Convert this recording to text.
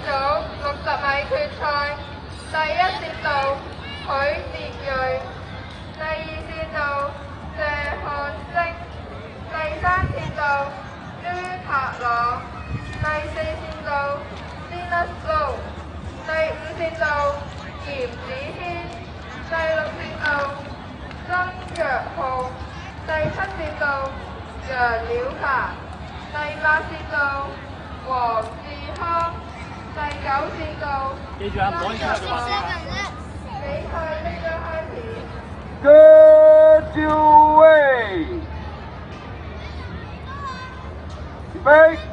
組60米決賽，第一線道許哲睿，第二線道謝漢昇，第三線道於柏朗，第四線道Linus Low，第五線道嚴子軒，第六線道曾若浩，第七線道楊曉霞，第八線道黃志康，第九線道記住啊，唔可以出去嘛。比賽即將開始。各就位，預備。